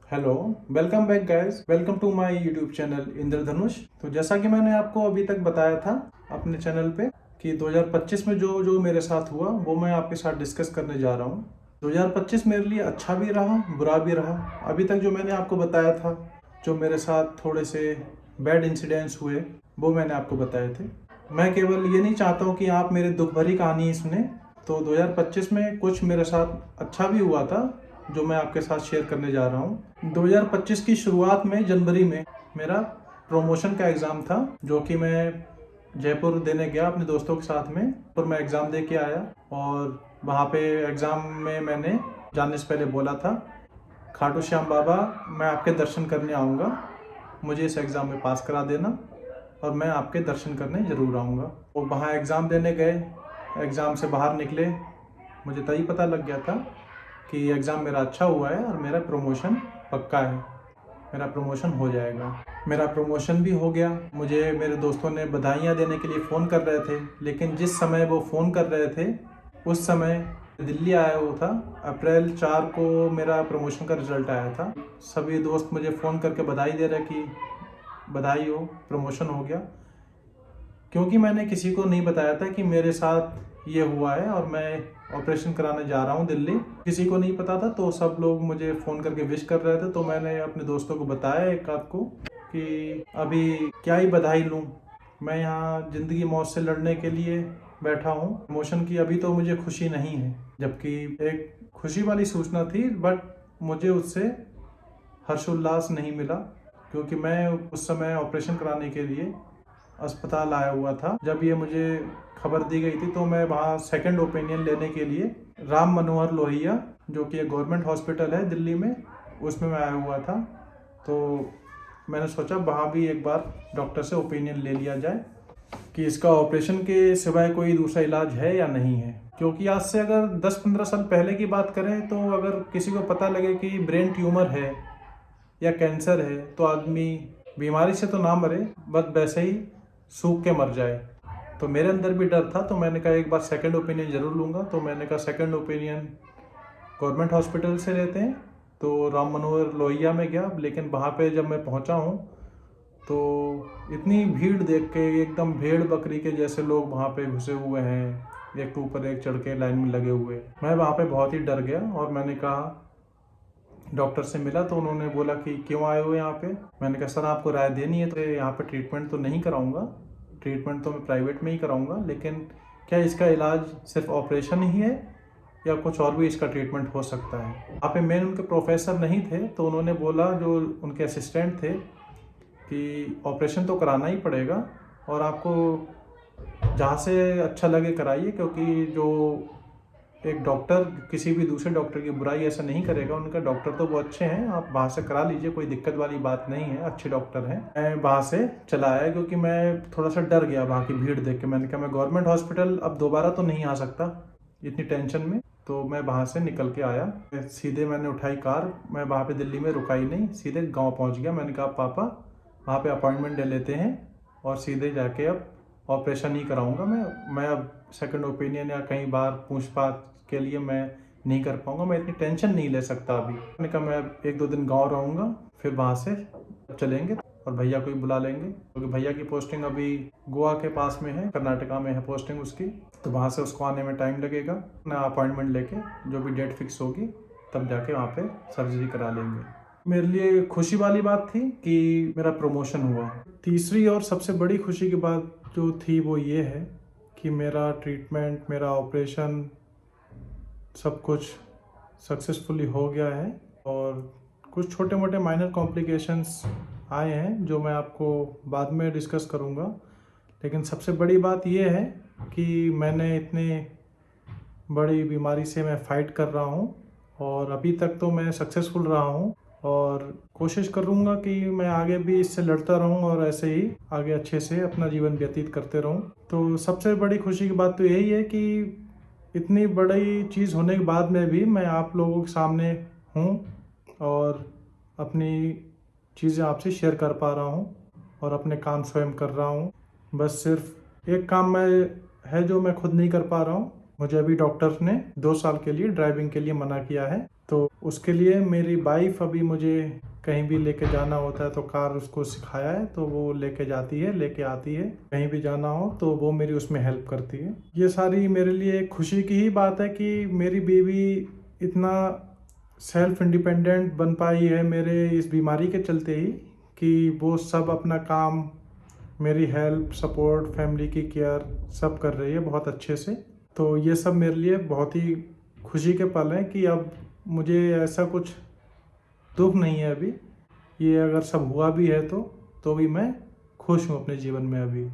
Hello, welcome back guys, welcome to my YouTube channel Indradhanush. तो जैसा कि मैंने आपको अभी तक बताया था अपने चैनल पे कि 2025 में जो जो मेरे साथ हुआ वो मैं आपके साथ डिस्कस करने जा रहा हूँ। 2025 मेरे लिए अच्छा भी रहा, बुरा भी रहा। अभी तक जो मैंने आपको बताया था, जो मेरे साथ थोड़े से बैड इंसिडेंट्स हुए, वो मैंने आपको बताए थे। मैं केवल ये नहीं चाहता हूँ कि आप मेरे दुख भरी कहानी सुने। तो 2025 में कुछ मेरे साथ अच्छा भी हुआ था जो मैं आपके साथ शेयर करने जा रहा हूँ। 2025 की शुरुआत में जनवरी में मेरा प्रमोशन का एग्ज़ाम था, जो कि मैं जयपुर देने गया अपने दोस्तों के साथ में। और मैं एग्ज़ाम दे के आया और वहाँ पे एग्ज़ाम में मैंने जाने से पहले बोला था, खाटू श्याम बाबा, मैं आपके दर्शन करने आऊँगा, मुझे इस एग्ज़ाम में पास करा देना और मैं आपके दर्शन करने ज़रूर आऊँगा। वो वहाँ एग्ज़ाम देने गए, एग्ज़ाम से बाहर निकले, मुझे तभी पता लग गया था कि एग्ज़ाम मेरा अच्छा हुआ है और मेरा प्रमोशन पक्का है, मेरा प्रमोशन हो जाएगा। मेरा प्रमोशन भी हो गया। मुझे मेरे दोस्तों ने बधाइयाँ देने के लिए फ़ोन कर रहे थे, लेकिन जिस समय वो फ़ोन कर रहे थे उस समय दिल्ली आया हुआ था। अप्रैल 4 को मेरा प्रमोशन का रिज़ल्ट आया था। सभी दोस्त मुझे फ़ोन करके बधाई दे रहे कि बधाई हो, प्रमोशन हो गया। क्योंकि मैंने किसी को नहीं बताया था कि मेरे साथ ये हुआ है और मैं ऑपरेशन कराने जा रहा हूँ दिल्ली, किसी को नहीं पता था। तो सब लोग मुझे फ़ोन करके विश कर रहे थे, तो मैंने अपने दोस्तों को बताया एक आध को कि अभी क्या ही बधाई लूँ, मैं यहाँ ज़िंदगी मौत से लड़ने के लिए बैठा हूँ। प्रमोशन की अभी तो मुझे खुशी नहीं है, जबकि एक खुशी वाली सूचना थी, बट मुझे उससे हर्षोल्लास नहीं मिला, क्योंकि मैं उस समय ऑपरेशन कराने के लिए अस्पताल आया हुआ था। जब ये मुझे खबर दी गई थी तो मैं वहाँ सेकंड ओपिनियन लेने के लिए राम मनोहर लोहिया, जो कि एक गवर्नमेंट हॉस्पिटल है दिल्ली में, उसमें मैं आया हुआ था। तो मैंने सोचा वहाँ भी एक बार डॉक्टर से ओपिनियन ले लिया जाए कि इसका ऑपरेशन के सिवाय कोई दूसरा इलाज है या नहीं है। क्योंकि आज से अगर 10-15 साल पहले की बात करें तो अगर किसी को पता लगे कि ब्रेन ट्यूमर है या कैंसर है तो आदमी बीमारी से तो ना मरे, बस वैसे ही सूख के मर जाए। तो मेरे अंदर भी डर था, तो मैंने कहा एक बार सेकंड ओपिनियन ज़रूर लूँगा। तो मैंने कहा सेकंड ओपिनियन गवर्नमेंट हॉस्पिटल से लेते हैं। तो राम मनोहर लोहिया में गया, लेकिन वहाँ पे जब मैं पहुँचा हूँ तो इतनी भीड़ देख के एकदम भेड़ बकरी के जैसे लोग वहाँ पे घुसे हुए हैं, एक के ऊपर एक चढ़ के लाइन में लगे हुए। मैं वहाँ पे बहुत ही डर गया और मैंने कहा, डॉक्टर से मिला तो उन्होंने बोला कि क्यों आए हो यहाँ पे। मैंने कहा सर आपको राय देनी है तो यहाँ पे ट्रीटमेंट तो नहीं कराऊंगा, ट्रीटमेंट तो मैं प्राइवेट में ही कराऊंगा, लेकिन क्या इसका इलाज सिर्फ ऑपरेशन ही है या कुछ और भी इसका ट्रीटमेंट हो सकता है। यहाँ पे मेन उनके प्रोफेसर नहीं थे, तो उन्होंने बोला, जो उनके असिस्टेंट थे, कि ऑपरेशन तो कराना ही पड़ेगा और आपको जहाँ से अच्छा लगे कराइए, क्योंकि जो एक डॉक्टर किसी भी दूसरे डॉक्टर की बुराई ऐसा नहीं करेगा, उनका डॉक्टर तो वो अच्छे हैं, आप वहाँ से करा लीजिए, कोई दिक्कत वाली बात नहीं है, अच्छे डॉक्टर हैं। मैं वहाँ से चला आया क्योंकि मैं थोड़ा सा डर गया वहाँ की भीड़ देख के। मैंने कहा मैं गवर्नमेंट हॉस्पिटल अब दोबारा तो नहीं आ सकता इतनी टेंशन में। तो मैं वहाँ से निकल के आया, सीधे मैंने उठाई कार, मैं वहाँ पे दिल्ली में रुका ही नहीं, सीधे गाँव पहुँच गया। मैंने कहा पापा वहाँ पे अपॉइंटमेंट ले लेते हैं और सीधे जाके अब ऑपरेशन ही कराऊंगा। मैं अब सेकंड ओपिनियन या कहीं बार पूछताछ के लिए मैं नहीं कर पाऊंगा, मैं इतनी टेंशन नहीं ले सकता अभी। मैंने कहा मैं 1-2 दिन गांव रहूंगा, फिर वहाँ से चलेंगे और भैया को ही बुला लेंगे, क्योंकि भैया की पोस्टिंग अभी गोवा के पास में है, कर्नाटका में है पोस्टिंग उसकी, तो वहाँ से उसको आने में टाइम लगेगा। मैं अपॉइंटमेंट लेके जो भी डेट फिक्स होगी तब जाके वहाँ पे सर्जरी करा लेंगे। मेरे लिए खुशी वाली बात थी कि मेरा प्रमोशन हुआ। तीसरी और सबसे बड़ी खुशी की बात जो थी वो ये है कि मेरा ट्रीटमेंट, मेरा ऑपरेशन सब कुछ सक्सेसफुली हो गया है और कुछ छोटे मोटे माइनर कॉम्प्लिकेशंस आए हैं जो मैं आपको बाद में डिस्कस करूँगा। लेकिन सबसे बड़ी बात ये है कि मैंने इतने बड़ी बीमारी से मैं फ़ाइट कर रहा हूँ और अभी तक तो मैं सक्सेसफुल रहा हूँ और कोशिश करूँगा कि मैं आगे भी इससे लड़ता रहूँ और ऐसे ही आगे अच्छे से अपना जीवन व्यतीत करते रहूँ। तो सबसे बड़ी खुशी की बात तो यही है कि इतनी बड़ी चीज़ होने के बाद में भी मैं आप लोगों के सामने हूँ और अपनी चीज़ें आपसे शेयर कर पा रहा हूँ और अपने काम स्वयं कर रहा हूँ। बस सिर्फ एक काम मैं है जो मैं खुद नहीं कर पा रहा हूँ। मुझे अभी डॉक्टर ने 2 साल के लिए ड्राइविंग के लिए मना किया है, तो उसके लिए मेरी वाइफ अभी मुझे कहीं भी लेके जाना होता है तो कार उसको सिखाया है, तो वो लेके जाती है, लेके आती है। कहीं भी जाना हो तो वो मेरी उसमें हेल्प करती है। ये सारी मेरे लिए खुशी की ही बात है कि मेरी बीवी इतना सेल्फ इंडिपेंडेंट बन पाई है मेरे इस बीमारी के चलते ही, कि वो सब अपना काम, मेरी हेल्प, सपोर्ट, फैमिली की केयर सब कर रही है बहुत अच्छे से। तो ये सब मेरे लिए बहुत ही खुशी के पल हैं कि अब मुझे ऐसा कुछ दुख नहीं है अभी। ये अगर सब हुआ भी है तो भी मैं खुश हूँ अपने जीवन में अभी।